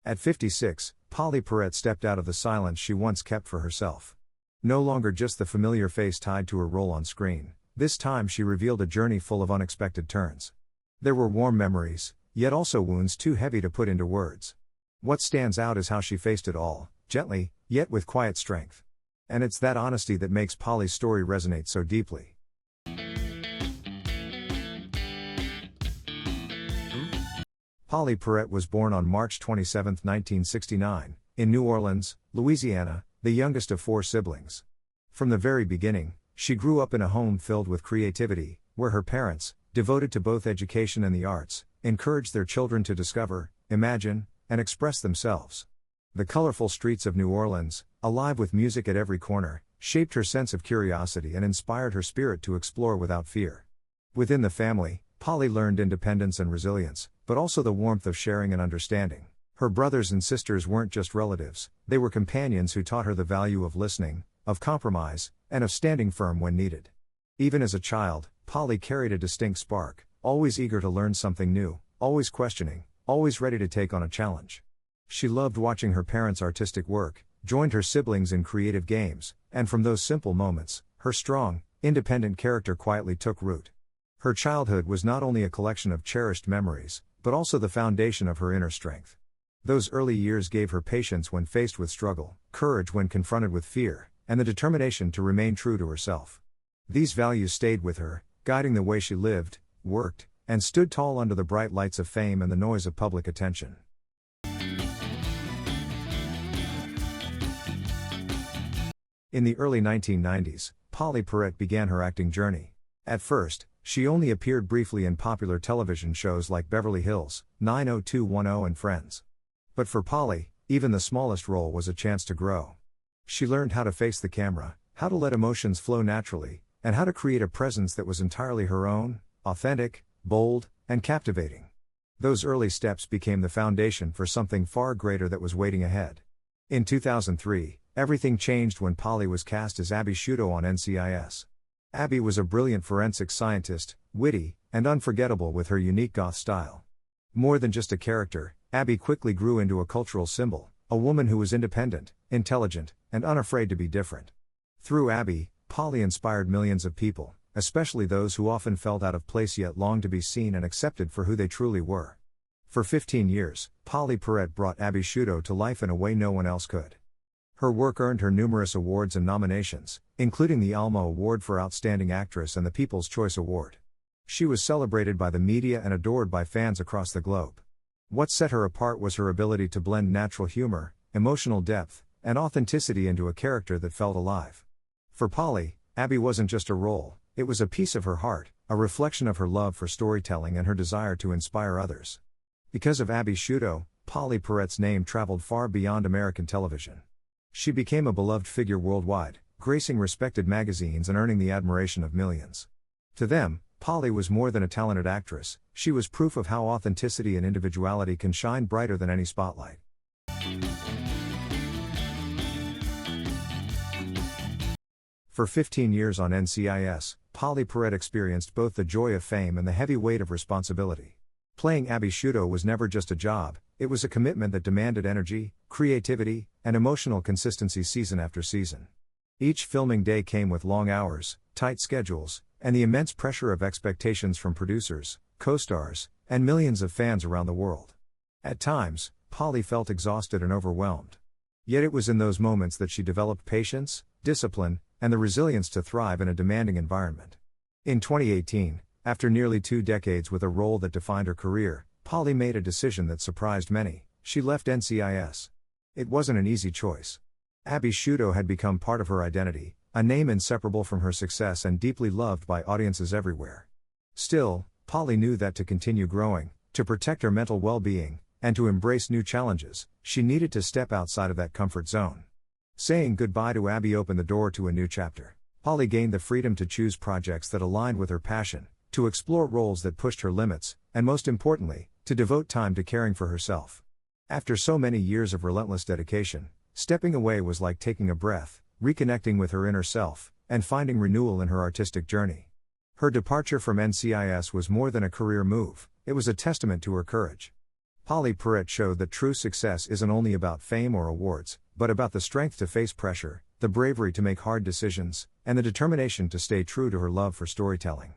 At 56, Pauley Perrette stepped out of the silence she once kept for herself. No longer just the familiar face tied to her role on screen, this time she revealed a journey full of unexpected turns. There were warm memories, yet also wounds too heavy to put into words. What stands out is how she faced it all, gently, yet with quiet strength. And it's that honesty that makes Pauley's story resonate so deeply. Pauley Perrette was born on March 27, 1969, in New Orleans, Louisiana, the youngest of 4 siblings. From the very beginning, she grew up in a home filled with creativity, where her parents, devoted to both education and the arts, encouraged their children to discover, imagine, and express themselves. The colorful streets of New Orleans, alive with music at every corner, shaped her sense of curiosity and inspired her spirit to explore without fear. Within the family, Pauley learned independence and resilience, but also the warmth of sharing and understanding. Her brothers and sisters weren't just relatives, they were companions who taught her the value of listening, of compromise, and of standing firm when needed. Even as a child, Pauley carried a distinct spark, always eager to learn something new, always questioning, always ready to take on a challenge. She loved watching her parents' artistic work, joined her siblings in creative games, and from those simple moments, her strong, independent character quietly took root. Her childhood was not only a collection of cherished memories, but also the foundation of her inner strength. Those early years gave her patience when faced with struggle, courage when confronted with fear, and the determination to remain true to herself. These values stayed with her, guiding the way she lived, worked, and stood tall under the bright lights of fame and the noise of public attention. In the early 1990s, Pauley Perrette began her acting journey. At first, she only appeared briefly in popular television shows like Beverly Hills, 90210 and Friends. But for Pauley, even the smallest role was a chance to grow. She learned how to face the camera, how to let emotions flow naturally, and how to create a presence that was entirely her own, authentic, bold, and captivating. Those early steps became the foundation for something far greater that was waiting ahead. In 2003, everything changed when Pauley was cast as Abby Sciuto on NCIS. Abby was a brilliant forensic scientist, witty, and unforgettable with her unique goth style. More than just a character, Abby quickly grew into a cultural symbol, a woman who was independent, intelligent, and unafraid to be different. Through Abby, Pauley inspired millions of people, especially those who often felt out of place yet longed to be seen and accepted for who they truly were. For 15 years, Pauley Perrette brought Abby Sciuto to life in a way no one else could. Her work earned her numerous awards and nominations, including the Alma Award for Outstanding Actress and the People's Choice Award. She was celebrated by the media and adored by fans across the globe. What set her apart was her ability to blend natural humor, emotional depth, and authenticity into a character that felt alive. For Pauley, Abby wasn't just a role, it was a piece of her heart, a reflection of her love for storytelling and her desire to inspire others. Because of Abby Sciuto, Pauley Perrette's name traveled far beyond American television. She became a beloved figure worldwide, gracing respected magazines and earning the admiration of millions. To them, Pauley was more than a talented actress, she was proof of how authenticity and individuality can shine brighter than any spotlight. For 15 years on NCIS, Pauley Perrette experienced both the joy of fame and the heavy weight of responsibility. Playing Abby Sciuto was never just a job, it was a commitment that demanded energy, creativity, and emotional consistency season after season. Each filming day came with long hours, tight schedules, and the immense pressure of expectations from producers, co-stars, and millions of fans around the world. At times, Pauley felt exhausted and overwhelmed. Yet it was in those moments that she developed patience, discipline, and the resilience to thrive in a demanding environment. In 2018, after nearly 2 decades with a role that defined her career, Pauley made a decision that surprised many. She left NCIS. It wasn't an easy choice. Abby Sciuto had become part of her identity, a name inseparable from her success and deeply loved by audiences everywhere. Still, Pauley knew that to continue growing, to protect her mental well-being, and to embrace new challenges, she needed to step outside of that comfort zone. Saying goodbye to Abby opened the door to a new chapter. Pauley gained the freedom to choose projects that aligned with her passion, to explore roles that pushed her limits, and most importantly, to devote time to caring for herself. After so many years of relentless dedication, stepping away was like taking a breath, reconnecting with her inner self, and finding renewal in her artistic journey. Her departure from NCIS was more than a career move, it was a testament to her courage. Pauley Perrette showed that true success isn't only about fame or awards, but about the strength to face pressure, the bravery to make hard decisions, and the determination to stay true to her love for storytelling.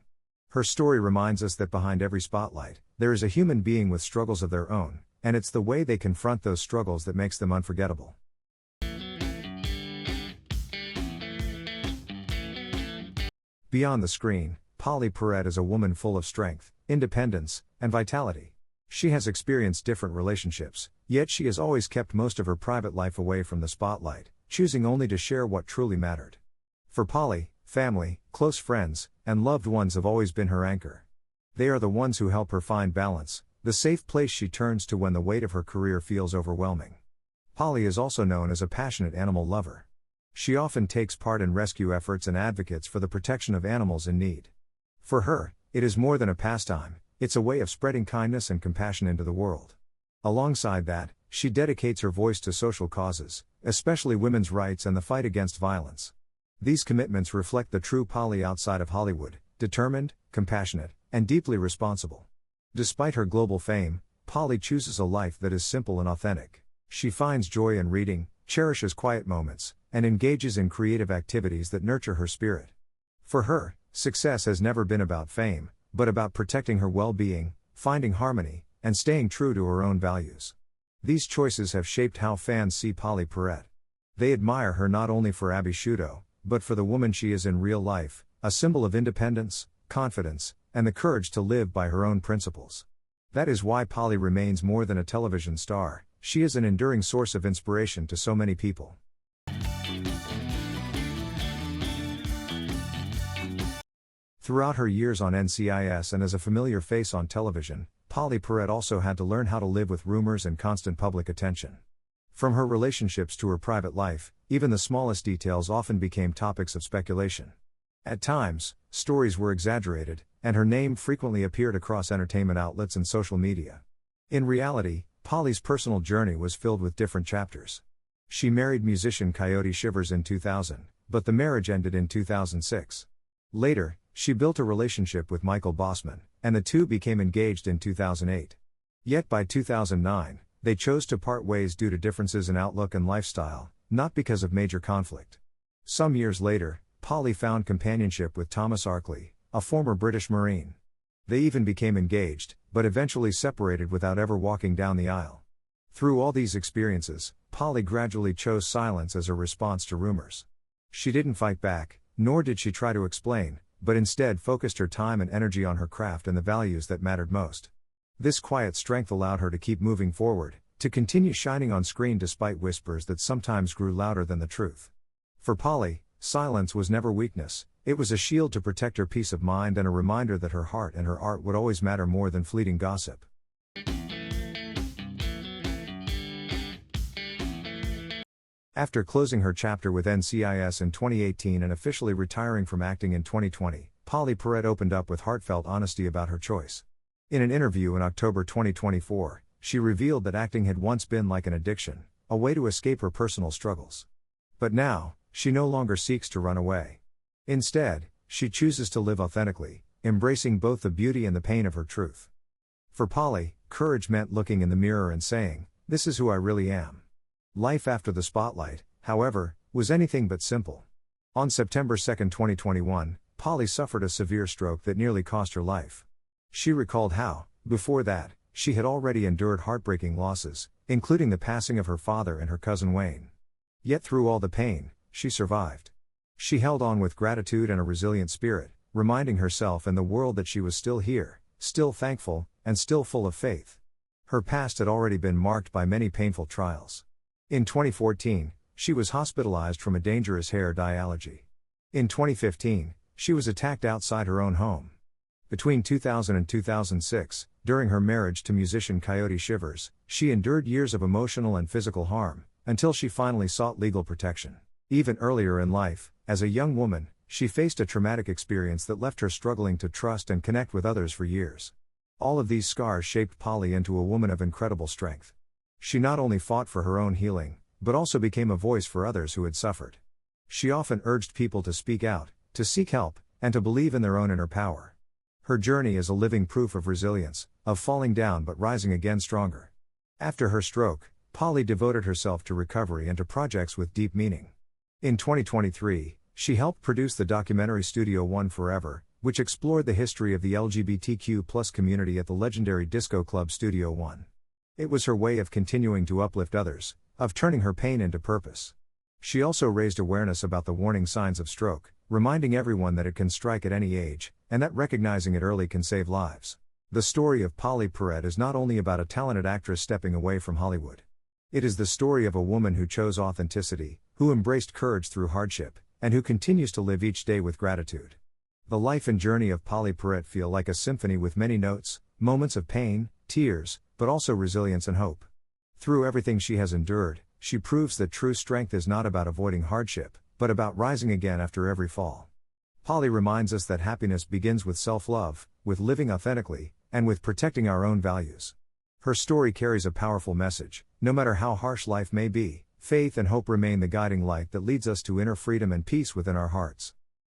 Her story reminds us that behind every spotlight, there is a human being with struggles of their own, and it's the way they confront those struggles that makes them unforgettable. Beyond the screen, Pauley Perrette is a woman full of strength, independence, and vitality. She has experienced different relationships, yet she has always kept most of her private life away from the spotlight, choosing only to share what truly mattered. For Pauley, family, close friends, and loved ones have always been her anchor. They are the ones who help her find balance, the safe place she turns to when the weight of her career feels overwhelming. Pauley is also known as a passionate animal lover. She often takes part in rescue efforts and advocates for the protection of animals in need. For her, it is more than a pastime, it's a way of spreading kindness and compassion into the world. Alongside that, she dedicates her voice to social causes, especially women's rights and the fight against violence. These commitments reflect the true Pauley outside of Hollywood, determined, compassionate, and deeply responsible. Despite her global fame, Pauley chooses a life that is simple and authentic. She finds joy in reading, cherishes quiet moments, and engages in creative activities that nurture her spirit. For her, success has never been about fame, but about protecting her well-being, finding harmony, and staying true to her own values. These choices have shaped how fans see Pauley Perrette. They admire her not only for Abby Shudo, but for the woman she is in real life, a symbol of independence, confidence, and the courage to live by her own principles. That is why Pauley remains more than a television star, she is an enduring source of inspiration to so many people. Throughout her years on NCIS and as a familiar face on television, Pauley Perrette also had to learn how to live with rumors and constant public attention. From her relationships to her private life, even the smallest details often became topics of speculation. At times, stories were exaggerated, and her name frequently appeared across entertainment outlets and social media. In reality, Pauley's personal journey was filled with different chapters. She married musician Coyote Shivers in 2000, but the marriage ended in 2006. Later, she built a relationship with Michael Bossman, and the two became engaged in 2008. Yet by 2009, they chose to part ways due to differences in outlook and lifestyle, not because of major conflict. Some years later, Pauley found companionship with Thomas Arkley, a former British Marine. They even became engaged, but eventually separated without ever walking down the aisle. Through all these experiences, Pauley gradually chose silence as a response to rumors. She didn't fight back, nor did she try to explain, but instead focused her time and energy on her craft and the values that mattered most. This quiet strength allowed her to keep moving forward, to continue shining on screen despite whispers that sometimes grew louder than the truth. For Pauley, silence was never weakness, it was a shield to protect her peace of mind and a reminder that her heart and her art would always matter more than fleeting gossip. After closing her chapter with NCIS in 2018 and officially retiring from acting in 2020, Pauley Perrette opened up with heartfelt honesty about her choice. In an interview in October 2024, she revealed that acting had once been like an addiction, a way to escape her personal struggles. But now, she no longer seeks to run away. Instead, she chooses to live authentically, embracing both the beauty and the pain of her truth. For Pauley, courage meant looking in the mirror and saying, "This is who I really am." Life after the spotlight, however, was anything but simple. On September 2, 2021, Pauley suffered a severe stroke that nearly cost her life. She recalled how, before that, she had already endured heartbreaking losses, including the passing of her father and her cousin Wayne. Yet through all the pain, she survived. She held on with gratitude and a resilient spirit, reminding herself and the world that she was still here, still thankful, and still full of faith. Her past had already been marked by many painful trials. In 2014, she was hospitalized from a dangerous hair dye allergy. In 2015, she was attacked outside her own home. Between 2000 and 2006, during her marriage to musician Coyote Shivers, she endured years of emotional and physical harm, until she finally sought legal protection. Even earlier in life, as a young woman, she faced a traumatic experience that left her struggling to trust and connect with others for years. All of these scars shaped Pauley into a woman of incredible strength. She not only fought for her own healing, but also became a voice for others who had suffered. She often urged people to speak out, to seek help, and to believe in their own inner power. Her journey is a living proof of resilience, of falling down but rising again stronger. After her stroke, Pauley devoted herself to recovery and to projects with deep meaning. In 2023, she helped produce the documentary Studio One Forever, which explored the history of the LGBTQ+ community at the legendary disco club Studio One. It was her way of continuing to uplift others, of turning her pain into purpose. She also raised awareness about the warning signs of stroke, reminding everyone that it can strike at any age, and that recognizing it early can save lives. The story of Pauley Perrette is not only about a talented actress stepping away from Hollywood. It is the story of a woman who chose authenticity, who embraced courage through hardship, and who continues to live each day with gratitude. The life and journey of Pauley Perrette feel like a symphony with many notes, moments of pain, tears, but also resilience and hope. Through everything she has endured, she proves that true strength is not about avoiding hardship, but about rising again after every fall. Pauley reminds us that happiness begins with self-love, with living authentically, and with protecting our own values. Her story carries a powerful message: no matter how harsh life may be, faith and hope remain the guiding light that leads us to inner freedom and peace within our hearts.